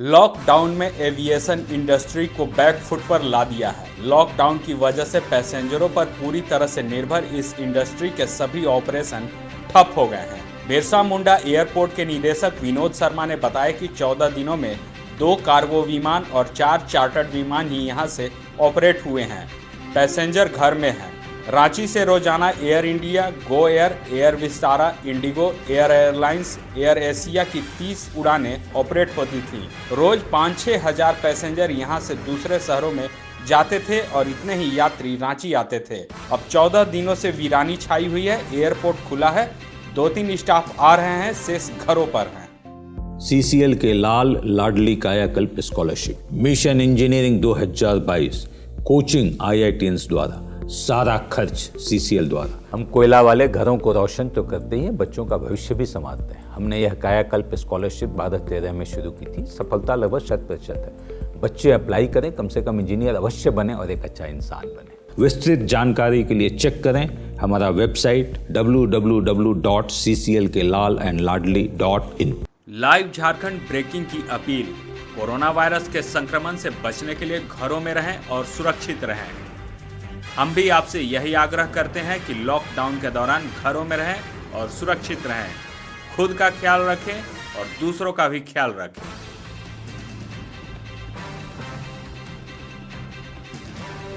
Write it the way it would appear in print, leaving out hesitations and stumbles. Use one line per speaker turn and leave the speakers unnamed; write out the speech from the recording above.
Lockdown में aviation industry को back foot पर ला दिया है। लॉकडाउन की वजह से पैसेंजरों पर पूरी तरह से निर्भर इस इंडस्ट्री के सभी ऑपरेशन ठप हो गए हैं। बिरसा मुंडा एयरपोर्ट के निदेशक विनोद शर्मा ने बताया कि 14 दिनों में 2 कार्गो विमान और 4 चार्टर्ड विमान ही यहां से ऑपरेट हुए हैं। पैसेंजर घर में हैं। रांची से रोजाना air India, Go Air, air Vistara, Indigo, air airlines, air Asia की 30 उड़ानें ऑपरेट होती थीं। रोज 5-6 हजार पैसेंजर यहां से दूसरे शहरों में जाते थे और इतने ही यात्री रांची आते थे। अब 14 दिनों से वीरानी छाई हुई है। एयरपोर्ट खुला है, 2-3 स्टाफ आ रहे हैं, शेष घरों पर हैं।
CCL के लाल लाडली कायाकल्प scholarship, mission engineering 2022, coaching IITians द्वारा, सारा खर्च CCL द्वारा। हम कोयला वाले घरों को रोशन तो करते ही हैं, बच्चों का भविष्य भी संवारते हैं। हमने यह कायाकल्प स्कॉलरशिप 2013 में शुरू की थी। सफलता लगभग 100% है। बच्चे अप्लाई करें, कम से कम इंजीनियर अवश्य बने और एक अच्छा इंसान बने। विस्तृत जानकारी के लिए चेक करें हमारा website www.cclkelalandladli.in।
Live Jharkhand breaking की अपील। कोरोना वायरस के संक्रमण से बचने के लिए घरों में रहें और सुरक्षित रहें। हम भी आपसे यही आग्रह करते हैं कि लॉकडाउन के दौरान घरों में रहें और सुरक्षित रहें। खुद का ख्याल रखें और दूसरों का भी ख्याल रखें।